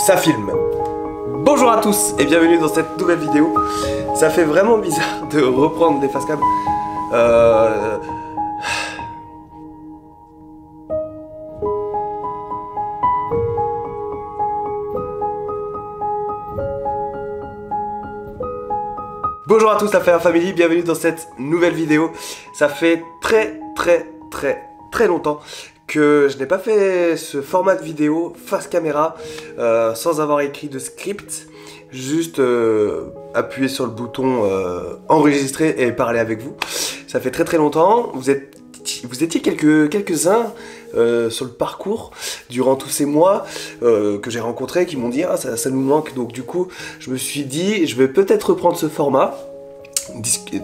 ça filme. Bonjour à tous et bienvenue dans cette nouvelle vidéo. Ça fait vraiment bizarre de reprendre des facecam. Bonjour à tous la Fire Family, bienvenue dans cette nouvelle vidéo. Ça fait très longtemps que je n'ai pas fait ce format de vidéo face caméra sans avoir écrit de script, juste appuyer sur le bouton enregistrer et parler avec vous. Ça fait très longtemps, vous étiez quelques-uns sur le parcours durant tous ces mois que j'ai rencontrés qui m'ont dit ah, ça nous manque, donc du coup je me suis dit je vais peut-être reprendre ce format.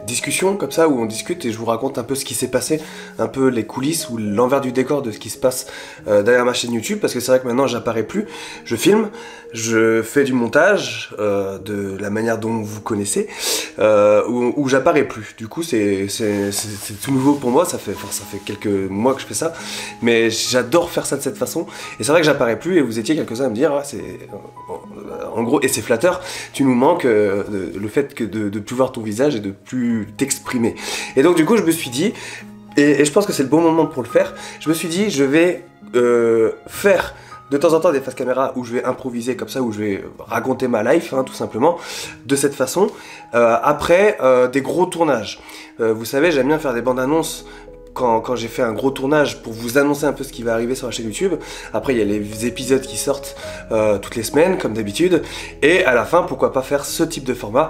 Discussion comme ça où on discute et je vous raconte un peu ce qui s'est passé, un peu les coulisses ou l'envers du décor de ce qui se passe derrière ma chaîne YouTube, parce que c'est vrai que maintenant j'apparais plus, je filme, je fais du montage de la manière dont vous connaissez, où j'apparais plus. Du coup c'est tout nouveau pour moi, ça fait quelques mois que je fais ça, mais j'adore faire ça de cette façon et c'est vrai que j'apparais plus et vous étiez quelques-uns à me dire ah, c'est en gros, et c'est flatteur, tu nous manques le fait que de plus voir ton visage et de plus t'exprimer. Et donc du coup je me suis dit, et je pense que c'est le bon moment pour le faire, je me suis dit je vais faire de temps en temps des faces caméra où je vais improviser comme ça, où je vais raconter ma life, hein, tout simplement, de cette façon, après des gros tournages. Vous savez, j'aime bien faire des bandes annonces quand j'ai fait un gros tournage pour vous annoncer un peu ce qui va arriver sur la chaîne YouTube. Après il y a les épisodes qui sortent toutes les semaines comme d'habitude, et à la fin pourquoi pas faire ce type de format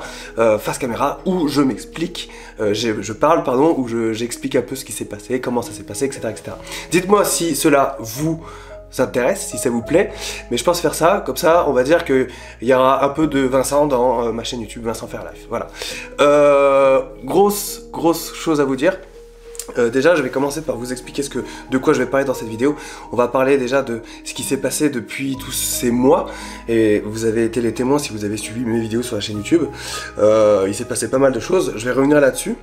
face caméra où je m'explique, je parle pardon, où j'explique un peu ce qui s'est passé, comment ça s'est passé, etc. Dites-moi si cela vous intéresse, si ça vous plaît, mais je pense faire ça, comme ça on va dire qu'il y aura un peu de Vincent dans ma chaîne YouTube, Vincent Faire Life, voilà. Grosse chose à vous dire. Déjà je vais commencer par vous expliquer de quoi je vais parler dans cette vidéo. On va parler déjà de ce qui s'est passé depuis tous ces mois, et vous avez été les témoins si vous avez suivi mes vidéos sur la chaîne YouTube. Il s'est passé pas mal de choses, je vais revenir là-dessus,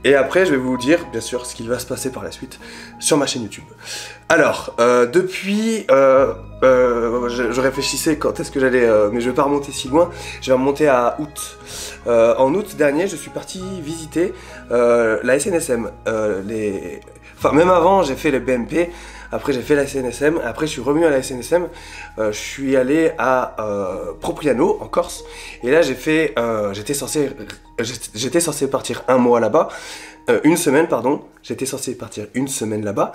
et après je vais vous dire bien sûr ce qu'il va se passer par la suite sur ma chaîne YouTube. Alors, depuis, je réfléchissais quand est-ce que j'allais, mais je vais pas remonter si loin, je vais remonter à août. En août dernier, je suis parti visiter la SNSM. Enfin, même avant, j'ai fait le BMP, après j'ai fait la SNSM, après je suis revenu à la SNSM, je suis allé à Propriano, en Corse, et là j'étais censé partir un mois là-bas, une semaine pardon, j'étais censé partir une semaine là-bas,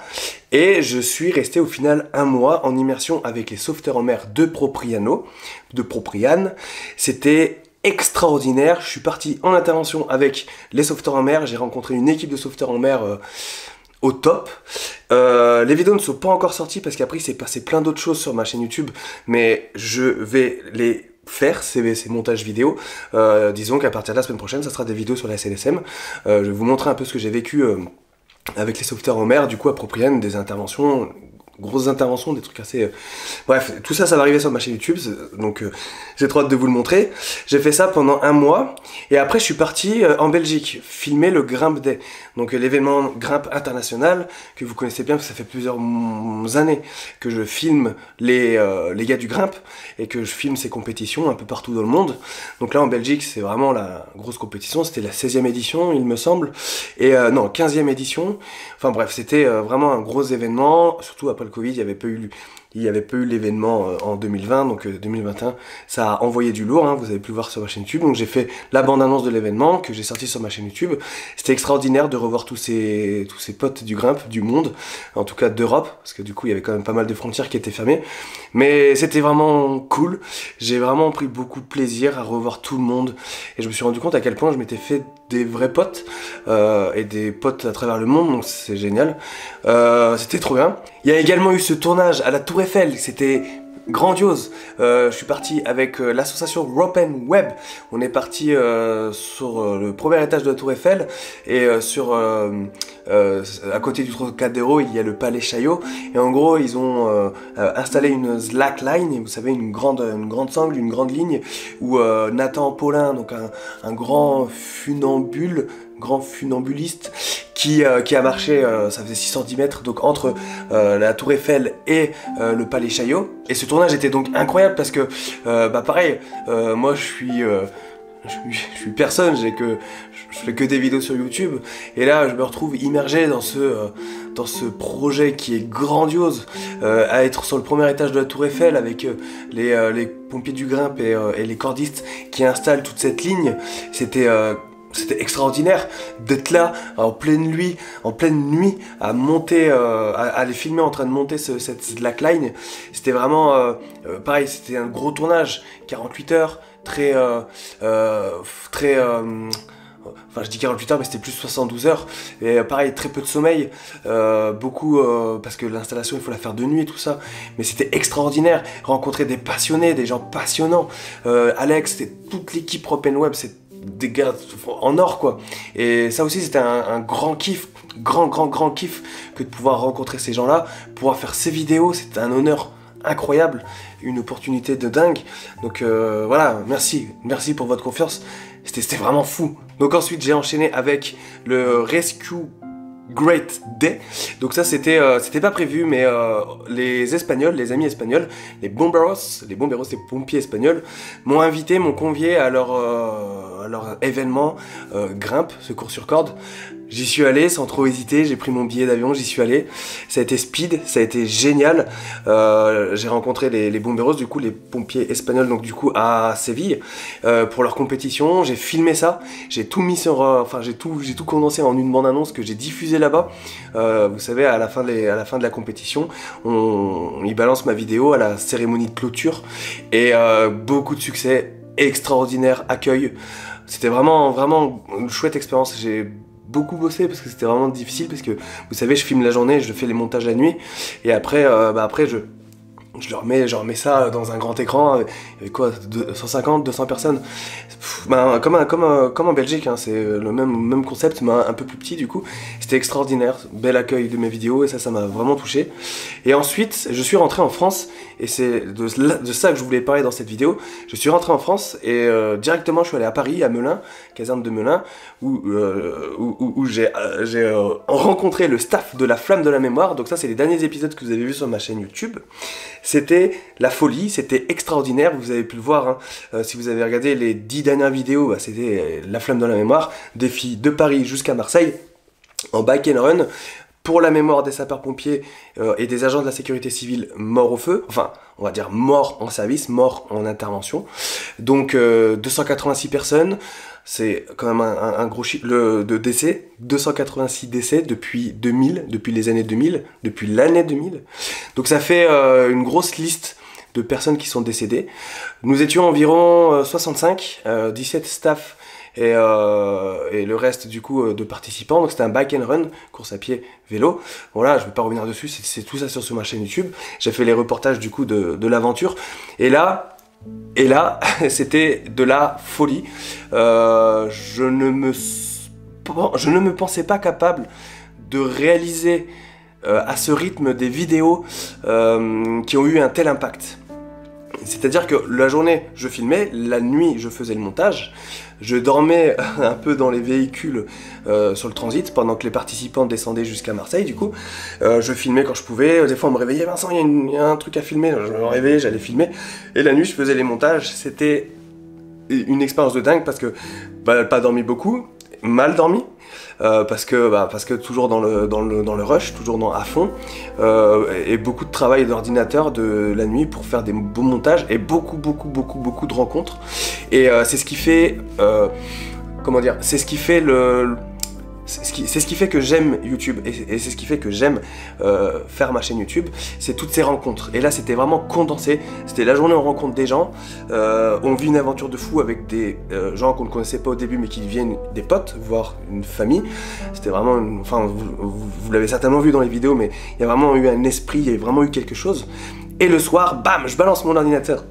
et je suis resté au final un mois en immersion avec les sauveteurs en mer de Propriano, de Propriane. C'était extraordinaire. Je suis parti en intervention avec les sauveteurs en mer, j'ai rencontré une équipe de sauveteurs en mer au top. Les vidéos ne sont pas encore sorties parce qu'après il s'est passé plein d'autres choses sur ma chaîne YouTube, mais je vais les faire, ces montages vidéo. Disons qu'à partir de la semaine prochaine ça sera des vidéos sur la SNSM. Je vais vous montrer un peu ce que j'ai vécu avec les sauveteurs en mer, du coup à Propriane, des interventions, grosses interventions, des trucs assez... Bref, tout ça, ça va arriver sur ma chaîne YouTube, donc j'ai trop hâte de vous le montrer. J'ai fait ça pendant un mois, et après je suis parti en Belgique, filmer le Grimp Day, donc l'événement Grimp international, que vous connaissez bien, parce que ça fait plusieurs années que je filme les gars du Grimp, et que je filme ces compétitions un peu partout dans le monde. Donc là en Belgique, c'est vraiment la grosse compétition, c'était la 16e édition, il me semble, et non, 15e édition, enfin bref, c'était vraiment un gros événement, surtout après le Covid, il n'y avait pas eu l'événement en 2020, donc 2021, ça a envoyé du lourd, hein, vous avez pu le voir sur ma chaîne YouTube, donc j'ai fait la bande-annonce de l'événement que j'ai sorti sur ma chaîne YouTube. C'était extraordinaire de revoir tous ces potes du Grimp, du monde, en tout cas d'Europe, parce que du coup il y avait quand même pas mal de frontières qui étaient fermées, mais c'était vraiment cool, j'ai vraiment pris beaucoup de plaisir à revoir tout le monde, et je me suis rendu compte à quel point je m'étais fait des vrais potes, et des potes à travers le monde, donc c'est génial, c'était trop bien. Il y a également eu ce tournage à la Tour Eiffel, c'était grandiose. Je suis parti avec l'association Rope and Web. On est parti sur le premier étage de la Tour Eiffel, et à côté du Trocadéro il y a le Palais Chaillot, et en gros ils ont installé une slackline, vous savez, une grande sangle, une grande ligne où Nathan Paulin, donc un grand funambuliste qui a marché, ça faisait 610 mètres, donc entre la Tour Eiffel et le Palais Chaillot. Et ce tournage était donc incroyable parce que, pareil, moi je suis personne, je fais que des vidéos sur YouTube, et là je me retrouve immergé dans ce projet qui est grandiose, à être sur le premier étage de la Tour Eiffel avec les pompiers du Grimpe et les cordistes qui installent toute cette ligne. C'était extraordinaire d'être là en pleine nuit, à monter, à les filmer en train de monter cette slackline. C'était vraiment pareil, c'était un gros tournage, 48 heures, enfin je dis 48 heures mais c'était plus 72 heures, et pareil très peu de sommeil, beaucoup parce que l'installation il faut la faire de nuit et tout ça, mais c'était extraordinaire, rencontrer des passionnés, des gens passionnants, Alex, c'était toute l'équipe Openweb, c'est des gars en or quoi, et ça aussi c'était un grand kiff, grand kiff que de pouvoir rencontrer ces gens là, pouvoir faire ces vidéos, c'était un honneur incroyable, une opportunité de dingue. Donc voilà, merci pour votre confiance, c'était vraiment fou. Donc ensuite j'ai enchaîné avec le Rescue Great Day. Donc ça c'était pas prévu, mais les Espagnols, les amis espagnols, les bomberos, les pompiers espagnols, m'ont invité, m'ont convié à leur événement Grimpe, secours sur corde. J'y suis allé sans trop hésiter, j'ai pris mon billet d'avion, j'y suis allé. Ça a été speed, ça a été génial. J'ai rencontré les bomberos, du coup les pompiers espagnols, donc du coup à Séville, pour leur compétition. J'ai filmé ça, j'ai tout mis sur, j'ai tout condensé en une bande-annonce que j'ai diffusée là-bas. Vous savez, à la fin de la compétition, ils balancent ma vidéo à la cérémonie de clôture, et beaucoup de succès, extraordinaire accueil. C'était vraiment une chouette expérience. J'ai beaucoup bossé parce que c'était vraiment difficile, parce que vous savez je filme la journée, je fais les montages la nuit, et après, je remets ça dans un grand écran avec quoi, 150, 200 personnes. Comme en Belgique, hein, c'est le même concept, mais un peu plus petit du coup. C'était extraordinaire, bel accueil de mes vidéos, et ça m'a vraiment touché. Et ensuite, je suis rentré en France, et c'est de ça que je voulais parler dans cette vidéo. Je suis rentré en France, et directement je suis allé à Paris, à Melun, caserne de Melun, où j'ai rencontré le staff de la Flamme de la Mémoire. Donc ça, c'est les derniers épisodes que vous avez vus sur ma chaîne YouTube. C'était la folie, c'était extraordinaire, vous avez pu le voir, hein. Si vous avez regardé les 10 dernières vidéos, c'était la Flamme de la Mémoire, défi de Paris jusqu'à Marseille, en bike and run, pour la mémoire des sapeurs-pompiers et des agents de la sécurité civile morts au feu, enfin on va dire morts en service, morts en intervention. Donc 286 personnes, c'est quand même un gros chiffre de décès, 286 décès depuis 2000, depuis les années 2000, depuis l'année 2000. Donc ça fait une grosse liste de personnes qui sont décédées. Nous étions environ 65, 17 staff et le reste du coup de participants. Donc c'était un bike and run, course à pied, vélo. Voilà, je vais pas revenir dessus, c'est tout ça sur ma chaîne YouTube. J'ai fait les reportages du coup de l'aventure. Et là, c'était de la folie. Je ne me pensais pas capable de réaliser à ce rythme des vidéos qui ont eu un tel impact. C'est-à-dire que la journée, je filmais, la nuit, je faisais le montage, je dormais un peu dans les véhicules sur le transit pendant que les participants descendaient jusqu'à Marseille, du coup. Je filmais quand je pouvais, des fois on me réveillait, Vincent, il y a un truc à filmer, je me réveillais, j'allais filmer, et la nuit, je faisais les montages. C'était une expérience de dingue parce que pas dormi beaucoup, mal dormi, parce que toujours dans le rush, toujours à fond, et beaucoup de travail d'ordinateur de la nuit pour faire des beaux montages, et beaucoup de rencontres. Et c'est ce qui fait, comment dire, c'est ce qui fait c'est ce qui fait que j'aime YouTube, et c'est ce qui fait que j'aime faire ma chaîne YouTube, c'est toutes ces rencontres. Et là c'était vraiment condensé, c'était la journée où on rencontre des gens, on vit une aventure de fou avec des gens qu'on ne connaissait pas au début mais qui deviennent des potes, voire une famille. C'était vraiment, enfin vous l'avez certainement vu dans les vidéos, mais il y a vraiment eu un esprit, il y a vraiment eu quelque chose. Et le soir, bam, je balance mon ordinateur.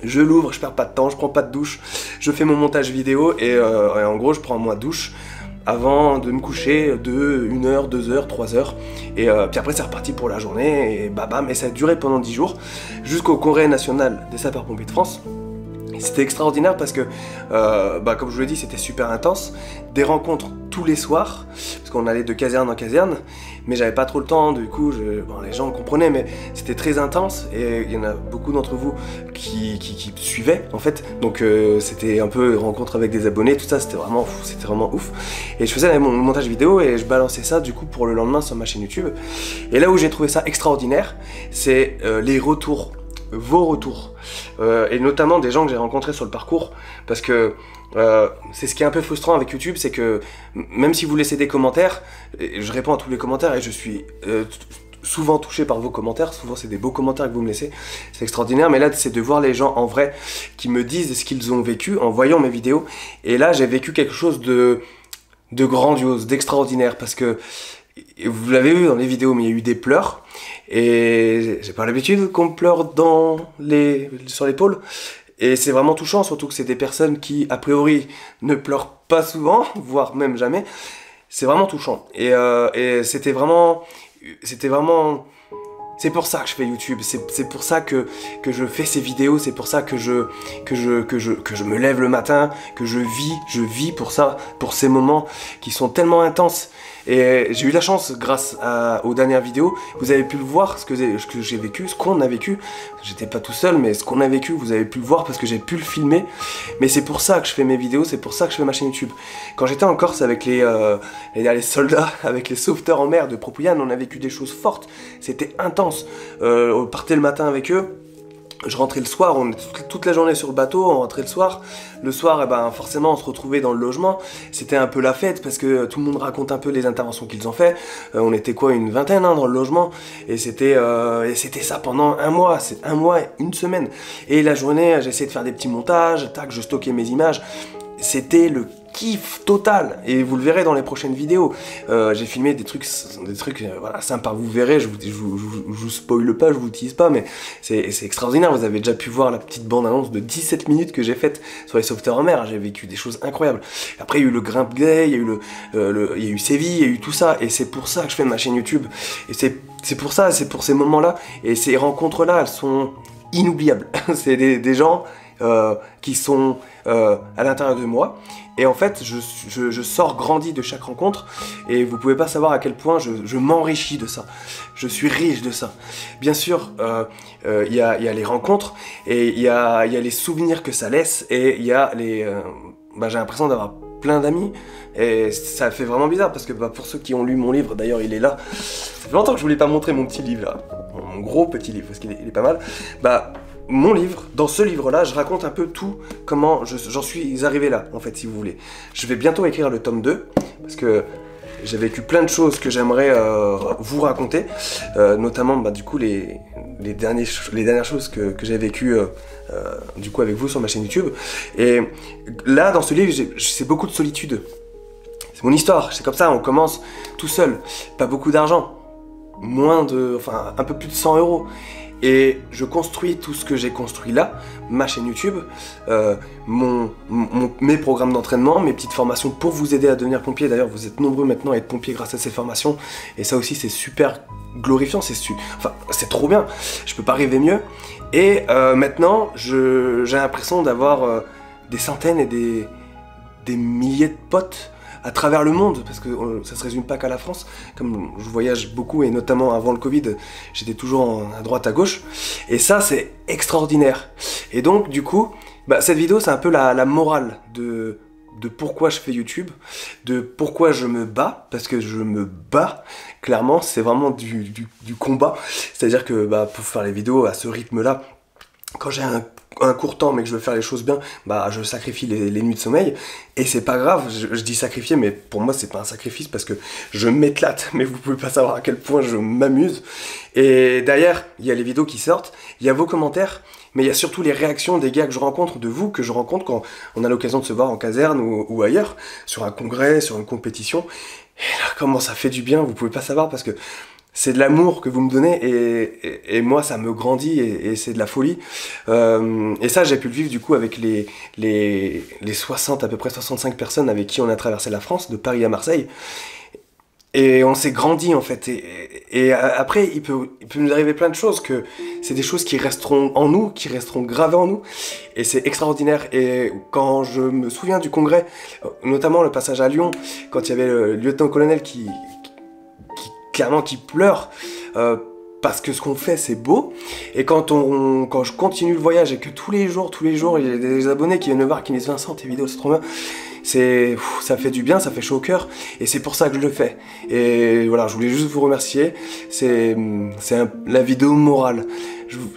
Je l'ouvre, je perds pas de temps, je prends pas de douche, je fais mon montage vidéo, et en gros je prends ma douche avant de me coucher de 1 heure, 2 heures, 3 heures, et puis après c'est reparti pour la journée, et bam, et ça a duré pendant 10 jours, jusqu'au Congrès national des sapeurs-pompiers de France. C'était extraordinaire parce que, comme je vous l'ai dit, c'était super intense, des rencontres tous les soirs, parce qu'on allait de caserne en caserne, mais j'avais pas trop le temps, du coup, bon, les gens comprenaient, mais c'était très intense, et il y en a beaucoup d'entre vous qui suivaient, en fait, donc c'était un peu rencontre avec des abonnés, tout ça, c'était vraiment ouf, et je faisais mon montage vidéo, et je balançais ça, du coup, pour le lendemain sur ma chaîne YouTube, et là où j'ai trouvé ça extraordinaire, c'est les retours, vos retours, et notamment des gens que j'ai rencontrés sur le parcours, parce que c'est ce qui est un peu frustrant avec YouTube, c'est que même si vous laissez des commentaires, je réponds à tous les commentaires et je suis souvent touché par vos commentaires, souvent c'est des beaux commentaires que vous me laissez, c'est extraordinaire, mais là c'est de voir les gens en vrai qui me disent ce qu'ils ont vécu en voyant mes vidéos, et là j'ai vécu quelque chose de grandiose, d'extraordinaire, parce que vous l'avez vu dans les vidéos, mais il y a eu des pleurs, et j'ai pas l'habitude qu'on me pleure sur l'épaule, et c'est vraiment touchant, surtout que c'est des personnes qui, a priori, ne pleurent pas souvent, voire même jamais. C'est vraiment touchant. Et c'était vraiment... C'est pour ça que je fais YouTube, c'est pour ça que je fais ces vidéos, c'est pour ça que je me lève le matin, que je vis pour ça, pour ces moments qui sont tellement intenses. Et j'ai eu la chance, grâce aux dernières vidéos, vous avez pu le voir, ce que j'ai vécu, ce qu'on a vécu. J'étais pas tout seul, mais ce qu'on a vécu, vous avez pu le voir parce que j'ai pu le filmer. Mais c'est pour ça que je fais mes vidéos, c'est pour ça que je fais ma chaîne YouTube. Quand j'étais en Corse avec les soldats, avec les sauveteurs en mer de Propouyan, on a vécu des choses fortes. C'était intense. On partait le matin avec eux. Je rentrais le soir, on était toute la journée sur le bateau, on rentrait le soir. Le soir, eh ben, forcément, on se retrouvait dans le logement. C'était un peu la fête parce que tout le monde raconte un peu les interventions qu'ils ont fait. On était quoi, une vingtaine dans le logement. Et c'était ça pendant un mois, une semaine. Et la journée, j'essayais de faire des petits montages, tac, je stockais mes images. C'était le kiff total, et vous le verrez dans les prochaines vidéos. J'ai filmé des trucs voilà, sympas, vous verrez, je vous spoile pas, je vous tease pas, mais c'est extraordinaire. Vous avez déjà pu voir la petite bande-annonce de 17 minutes que j'ai faite sur les sauveteurs en mer. J'ai vécu des choses incroyables. Après, il y a eu le Grimpe-Gay, il y a eu il y a eu Séville, il y a eu tout ça, et c'est pour ça que je fais ma chaîne YouTube. Et c'est pour ça, c'est pour ces moments-là, et ces rencontres-là, elles sont inoubliables. C'est des gens qui sont à l'intérieur de moi, et en fait je sors grandi de chaque rencontre, et vous pouvez pas savoir à quel point je m'enrichis de ça, je suis riche de ça. Bien sûr, il y a les rencontres, et il y a les souvenirs que ça laisse, et il y a j'ai l'impression d'avoir plein d'amis, et ça fait vraiment bizarre, parce que pour ceux qui ont lu mon livre, d'ailleurs il est là, ça fait longtemps que je voulais pas montrer mon petit livre là, mon gros petit livre, parce qu'il est pas mal. Mon livre, dans ce livre-là, je raconte un peu tout, comment j'en suis arrivé là, en fait, si vous voulez. Je vais bientôt écrire le tome 2, parce que j'ai vécu plein de choses que j'aimerais vous raconter, notamment, du coup, les dernières choses que j'ai vécues, du coup, avec vous sur ma chaîne YouTube. Et là, dans ce livre, c'est beaucoup de solitude. C'est mon histoire, c'est comme ça, on commence tout seul, pas beaucoup d'argent, un peu plus de 100 €. Et je construis tout ce que j'ai construit là, ma chaîne YouTube, mes programmes d'entraînement, mes petites formations pour vous aider à devenir pompier. D'ailleurs, vous êtes nombreux maintenant à être pompier grâce à ces formations. Et ça aussi, c'est super glorifiant, c'est trop bien. Je peux pas rêver mieux. Et maintenant, j'ai l'impression d'avoir des centaines et des milliers de potes à travers le monde, parce que ça se résume pas qu'à la France. Comme je voyage beaucoup, et notamment avant le Covid, j'étais toujours à droite à gauche, et ça c'est extraordinaire. Et donc du coup, cette vidéo c'est un peu la morale de pourquoi je fais YouTube, de pourquoi je me bats, parce que je me bats, clairement, c'est vraiment du combat. C'est-à-dire que pour faire les vidéos à ce rythme-là, quand j'ai un court temps mais que je veux faire les choses bien, je sacrifie les nuits de sommeil, et c'est pas grave. Je dis sacrifier, mais pour moi c'est pas un sacrifice, parce que je m'éclate, mais vous pouvez pas savoir à quel point je m'amuse. Et derrière, il y a les vidéos qui sortent, il y a vos commentaires, mais il y a surtout les réactions des gars que je rencontre, de vous que je rencontre quand on a l'occasion de se voir en caserne ou ailleurs, sur un congrès, sur une compétition. Et là, comment ça fait du bien, vous pouvez pas savoir, parce que c'est de l'amour que vous me donnez, et moi ça me grandit, et c'est de la folie. Et ça j'ai pu le vivre du coup avec les 60, à peu près 65 personnes avec qui on a traversé la France, de Paris à Marseille. Et on s'est grandi en fait. Et après, il peut nous arriver plein de choses, que c'est des choses qui resteront en nous, qui resteront gravées en nous. Et c'est extraordinaire. Et quand je me souviens du congrès, notamment le passage à Lyon, quand il y avait le lieutenant-colonel qui clairement qui pleure, parce que ce qu'on fait c'est beau, et quand je continue le voyage et que tous les jours il y a des abonnés qui viennent me voir, qui me disent Vincent, tes vidéos c'est trop bien, ça fait du bien, ça fait chaud au cœur, et c'est pour ça que je le fais. Et voilà, je voulais juste vous remercier. C'est la vidéo morale.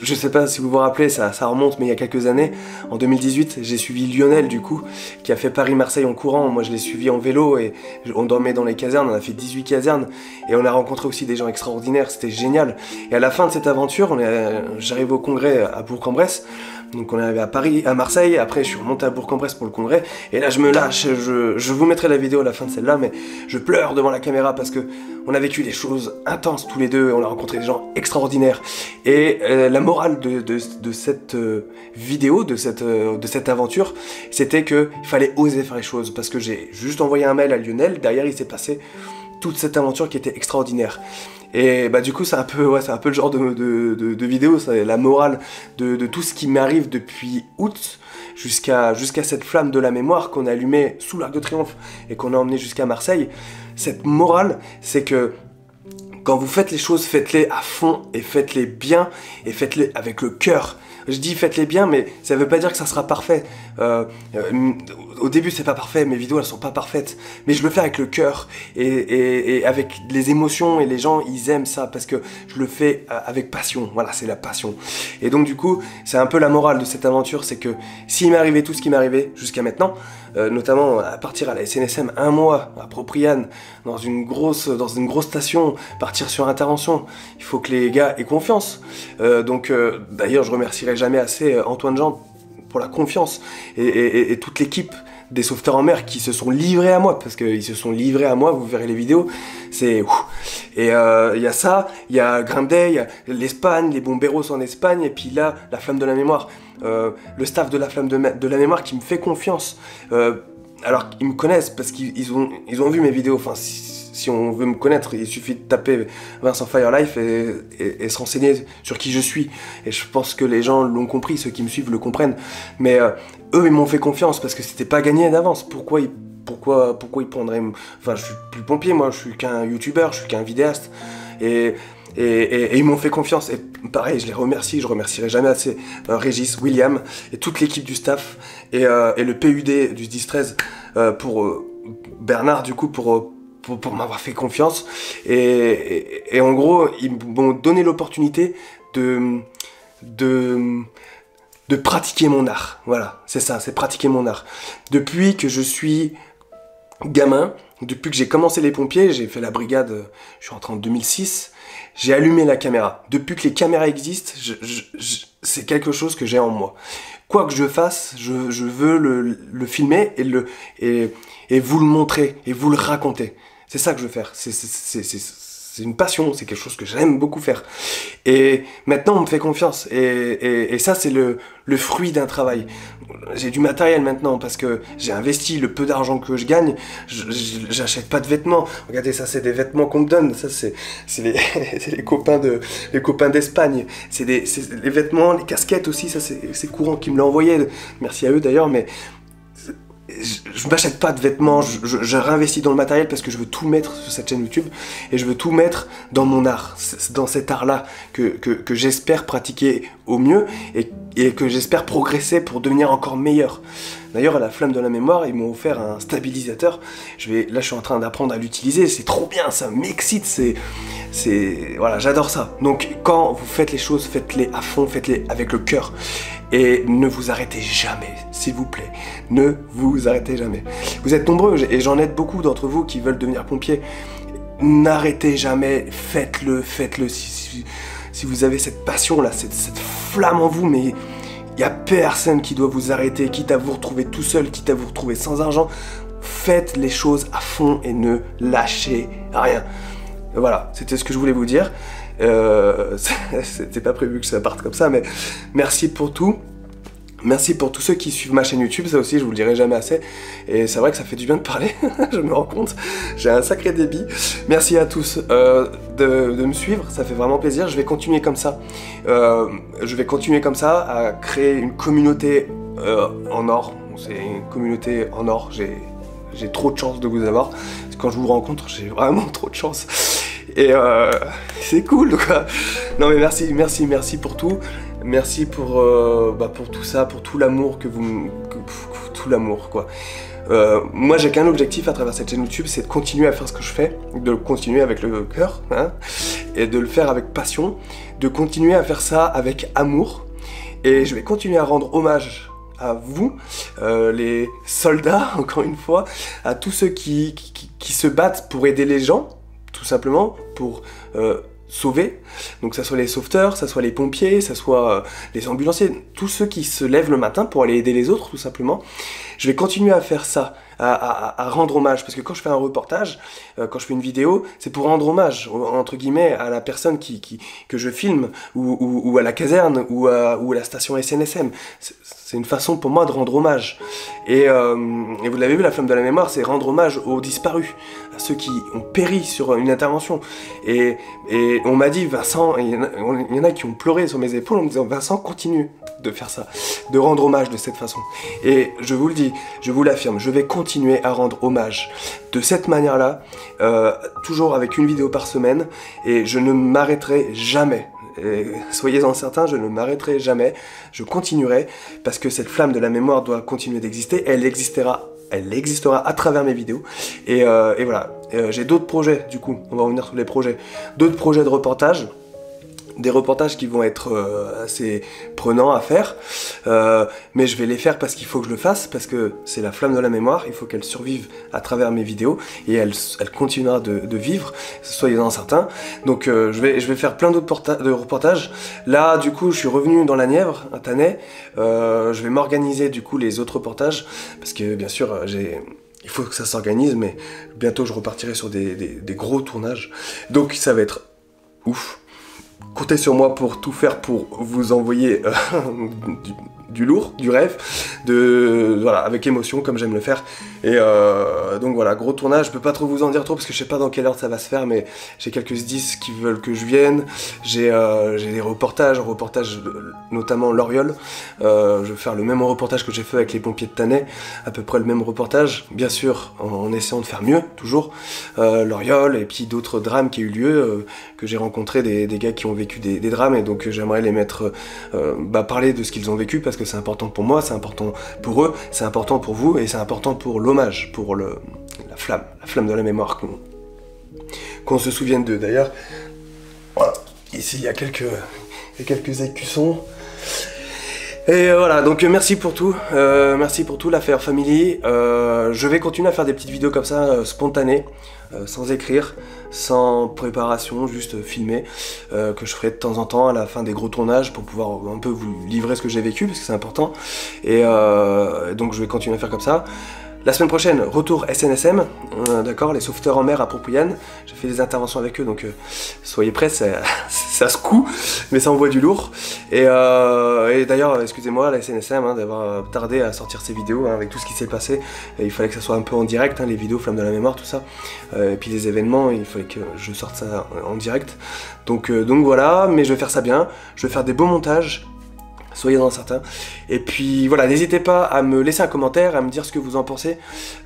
Je sais pas si vous vous rappelez, ça remonte, mais il y a quelques années, en 2018, j'ai suivi Lionel du coup, qui a fait Paris-Marseille en courant. Moi je l'ai suivi en vélo, et on dormait dans les casernes, on a fait 18 casernes, et on a rencontré aussi des gens extraordinaires, c'était génial. Et à la fin de cette aventure, j'arrive au congrès à Bourg-en-Bresse. Donc on est arrivé à Paris, à Marseille, après je suis remonté à Bourg-en-Bresse pour le congrès, et là je me lâche, je vous mettrai la vidéo à la fin de celle-là, mais je pleure devant la caméra parce que on a vécu des choses intenses tous les deux, on a rencontré des gens extraordinaires, et la morale de cette vidéo, de cette aventure, c'était qu'il fallait oser faire les choses, parce que j'ai juste envoyé un mail à Lionel, derrière il s'est passé toute cette aventure qui était extraordinaire. Et bah du coup c'est un peu le genre de vidéo, c'est la morale de tout ce qui m'arrive depuis août jusqu'à cette flamme de la mémoire qu'on a allumée sous l'Arc de Triomphe et qu'on a emmené jusqu'à Marseille. Cette morale, c'est que quand vous faites les choses, faites-les à fond et faites-les bien et faites-les avec le cœur. Je dis faites-les bien, mais ça veut pas dire que ça sera parfait. Au début c'est pas parfait, mes vidéos elles sont pas parfaites, mais je le fais avec le cœur et avec les émotions, et les gens ils aiment ça parce que je le fais avec passion. Voilà, c'est la passion. Et donc du coup c'est un peu la morale de cette aventure, c'est que s'il m'est arrivé tout ce qui m'est arrivé jusqu'à maintenant, notamment à partir à la SNSM 1 mois à Propriane, dans une grosse station, partir sur intervention, il faut que les gars aient confiance. D'ailleurs je remercierai jamais assez Antoine Jean pour la confiance et toute l'équipe des sauveteurs en mer qui se sont livrés à moi, parce qu'ils se sont livrés à moi, vous verrez les vidéos, c'est ouf. Et il y a ça, il y a Grindet, il y a l'Espagne, les Bomberos en Espagne, et puis là, la Flamme de la Mémoire, le staff de la Flamme de la Mémoire qui me fait confiance, alors qu'ils me connaissent, parce qu'ils ont vu mes vidéos, enfin si on veut me connaître, il suffit de taper Vincent Fire Life et se renseigner sur qui je suis. Et je pense que les gens l'ont compris, ceux qui me suivent le comprennent. Mais eux, ils m'ont fait confiance parce que c'était pas gagné d'avance. Pourquoi ils prendraient... Enfin, je suis plus pompier, moi, je suis qu'un youtubeur, je suis qu'un vidéaste. Et ils m'ont fait confiance. Et pareil, je les remercie, je remercierai jamais assez Régis, William et toute l'équipe du staff et le PUD du 10-13 pour Bernard, du coup, pour m'avoir fait confiance, et en gros ils m'ont donné l'opportunité de pratiquer mon art. Voilà, c'est ça, c'est pratiquer mon art. Depuis que je suis gamin, depuis que j'ai commencé les pompiers, j'ai fait la brigade, je suis rentré en 2006, j'ai allumé la caméra. Depuis que les caméras existent, c'est quelque chose que j'ai en moi. Quoi que je fasse, je veux le filmer et vous le montrer et vous le raconter. C'est ça que je veux faire, c'est une passion, c'est quelque chose que j'aime beaucoup faire. Et maintenant on me fait confiance, et ça c'est le fruit d'un travail. J'ai du matériel maintenant parce que j'ai investi le peu d'argent que je gagne, j'achète pas de vêtements. Regardez, ça c'est des vêtements qu'on me donne, ça c'est les copains d'Espagne. C'est les vêtements, les casquettes aussi, ça c'est Courant qui me l'a envoyé, merci à eux d'ailleurs, mais je m'achète pas de vêtements, je réinvestis dans le matériel parce que je veux tout mettre sur cette chaîne YouTube et je veux tout mettre dans mon art, dans cet art-là que j'espère pratiquer au mieux et que j'espère progresser pour devenir encore meilleur. D'ailleurs, à la Flamme de la Mémoire, ils m'ont offert un stabilisateur. Là, je suis en train d'apprendre à l'utiliser, c'est trop bien, ça m'excite, voilà, j'adore ça. Donc, quand vous faites les choses, faites-les à fond, faites-les avec le cœur. Et ne vous arrêtez jamais, s'il vous plaît. Ne vous arrêtez jamais. Vous êtes nombreux, et j'en aide beaucoup d'entre vous qui veulent devenir pompiers. N'arrêtez jamais, faites-le. Si vous avez cette passion-là, cette flamme en vous, mais il n'y a personne qui doit vous arrêter, quitte à vous retrouver tout seul, quitte à vous retrouver sans argent. Faites les choses à fond et ne lâchez rien. Voilà, c'était ce que je voulais vous dire. C'était pas prévu que ça parte comme ça, mais merci pour tout. Merci pour tous ceux qui suivent ma chaîne YouTube, ça aussi je vous le dirai jamais assez. Et c'est vrai que ça fait du bien de parler, je me rends compte. J'ai un sacré débit. Merci à tous de me suivre, ça fait vraiment plaisir. Je vais continuer comme ça. À créer une communauté en or. C'est une communauté en or. J'ai trop de chance de vous avoir. Quand je vous rencontre, j'ai vraiment trop de chance. Et c'est cool quoi. Non mais merci pour tout. Merci pour tout ça, pour tout l'amour tout l'amour quoi. Moi j'ai qu'un objectif à travers cette chaîne YouTube, c'est de continuer à faire ce que je fais, de le continuer avec le cœur, hein, et de le faire avec passion, de continuer à faire ça avec amour. Et je vais continuer à rendre hommage à vous, les soldats, encore une fois, à tous ceux qui se battent pour aider les gens, tout simplement, pour sauver. Donc ça soit les sauveteurs, ça soit les pompiers, ça soit les ambulanciers, tous ceux qui se lèvent le matin pour aller aider les autres, tout simplement. Je vais continuer à faire ça, à rendre hommage, parce que quand je fais un reportage, quand je fais une vidéo, c'est pour rendre hommage, entre guillemets, à la personne que je filme, ou à la caserne, ou à la station SNSM. C'est une façon pour moi de rendre hommage. Et vous l'avez vu, la flamme de la mémoire, c'est rendre hommage aux disparus, à ceux qui ont péri sur une intervention. Et on m'a dit, Vincent, il y en a qui ont pleuré sur mes épaules en me disant, Vincent, continue de faire ça, de rendre hommage de cette façon. Et je vous le dis, je vous l'affirme, je vais continuer à rendre hommage de cette manière-là, toujours avec une vidéo par semaine, et je ne m'arrêterai jamais. Soyez-en certains, je ne m'arrêterai jamais, je continuerai, parce que cette flamme de la mémoire doit continuer d'exister, elle existera à travers mes vidéos, et voilà. J'ai d'autres projets, du coup, on va revenir sur les projets, d'autres projets de reportage, des reportages qui vont être assez prenants à faire, mais je vais les faire parce qu'il faut que je le fasse, parce que c'est la flamme de la mémoire, il faut qu'elle survive à travers mes vidéos, et elle continuera de vivre, soyez-en certains. Donc je vais faire plein d'autres reportages. Là, du coup, je suis revenu dans la Nièvre, à Tannay, je vais m'organiser, du coup, les autres reportages, parce que, bien sûr, il faut que ça s'organise, mais bientôt, je repartirai sur des gros tournages, donc ça va être ouf. Comptez sur moi pour tout faire pour vous envoyer du lourd, du rêve, voilà, avec émotion comme j'aime le faire. Et donc voilà, gros tournage, je peux pas trop vous en dire trop parce que je sais pas dans quelle heure ça va se faire, mais j'ai quelques 10 qui veulent que je vienne. J'ai des reportages notamment l'Oriole. Je vais faire le même reportage que j'ai fait avec les pompiers de Tannay, à peu près le même reportage, bien sûr en essayant de faire mieux, toujours. L'Oriole et puis d'autres drames qui ont eu lieu, que j'ai rencontré des gars qui ont vécu des drames, et donc j'aimerais les mettre, parler de ce qu'ils ont vécu, parce que c'est important pour moi, c'est important pour eux, c'est important pour vous, et c'est important pour l'hommage, pour la flamme de la mémoire, qu'on se souvienne d'eux. D'ailleurs, voilà, ici il y a quelques écussons. Et voilà, donc merci pour tout, l'affaire Family. Je vais continuer à faire des petites vidéos comme ça, spontanées, sans écrire, sans préparation, juste filmer, que je ferai de temps en temps à la fin des gros tournages pour pouvoir un peu vous livrer ce que j'ai vécu, parce que c'est important. Et donc je vais continuer à faire comme ça. La semaine prochaine, retour SNSM, d'accord, les sauveteurs en mer à Pompouillanes. J'ai fait des interventions avec eux, donc soyez prêts, ça se coud, mais ça envoie du lourd. Et d'ailleurs, excusez-moi, la SNSM, d'avoir tardé à sortir ces vidéos, avec tout ce qui s'est passé. Et il fallait que ça soit un peu en direct, les vidéos, flamme de la mémoire, tout ça. Et puis les événements, il fallait que je sorte ça en direct. Donc voilà, mais je vais faire ça bien, je vais faire des beaux montages. Soyez-en certains. Et puis voilà, n'hésitez pas à me laisser un commentaire, à me dire ce que vous en pensez.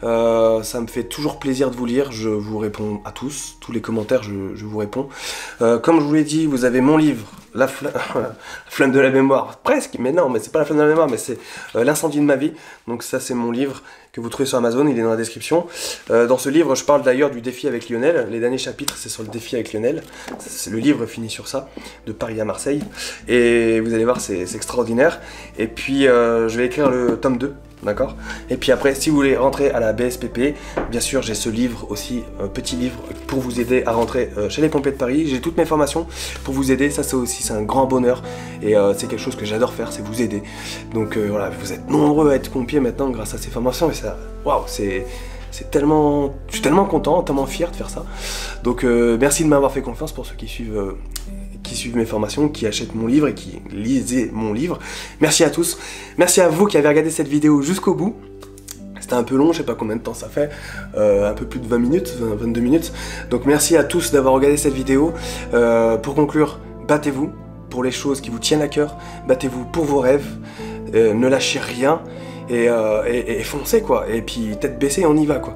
Ça me fait toujours plaisir de vous lire, je vous réponds à tous les commentaires, je vous réponds. Comme je vous l'ai dit, vous avez mon livre, la flamme de la mémoire, presque, mais non, mais c'est pas la flamme de la mémoire, mais c'est l'incendie de ma vie. Donc ça, c'est mon livre que vous trouvez sur Amazon, il est dans la description. Dans ce livre, je parle d'ailleurs du défi avec Lionel. Les derniers chapitres, c'est sur le défi avec Lionel. Le livre finit sur ça, de Paris à Marseille. Et vous allez voir, c'est extraordinaire. Et puis, je vais écrire le tome 2. D'accord. Et puis après, si vous voulez rentrer à la BSPP, bien sûr, j'ai ce livre aussi, un petit livre pour vous aider à rentrer chez les pompiers de Paris. J'ai toutes mes formations pour vous aider. Ça, c'est aussi, c'est un grand bonheur. Et c'est quelque chose que j'adore faire, c'est vous aider. Donc voilà, vous êtes nombreux à être pompiers maintenant grâce à ces formations. Et ça, waouh, c'est tellement, je suis tellement content, tellement fier de faire ça. Donc merci de m'avoir fait confiance pour ceux qui qui suivent mes formations, qui achètent mon livre et qui lisent mon livre. Merci à tous. Merci à vous qui avez regardé cette vidéo jusqu'au bout. C'était un peu long, je sais pas combien de temps ça fait, un peu plus de 20 minutes, 22 minutes. Donc merci à tous d'avoir regardé cette vidéo. Pour conclure, battez-vous pour les choses qui vous tiennent à cœur, battez-vous pour vos rêves, ne lâchez rien et foncez quoi. Et puis tête baissée, on y va quoi.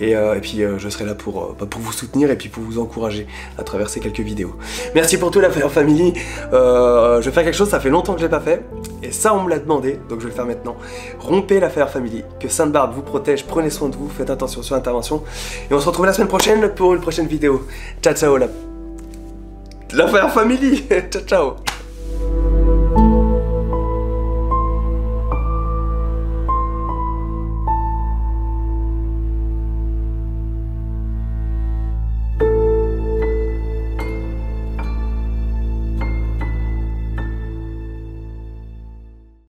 Et puis je serai là pour vous soutenir et puis pour vous encourager à travers ces quelques vidéos. Merci pour tout la Fire Family. Je vais faire quelque chose, ça fait longtemps que je l'ai pas fait. Et ça on me l'a demandé, donc je vais le faire maintenant. Rompez la Fire Family, que Sainte Barbe vous protège, prenez soin de vous, faites attention sur l'intervention. Et on se retrouve la semaine prochaine pour une prochaine vidéo. Ciao ciao la Fire Family. Ciao ciao.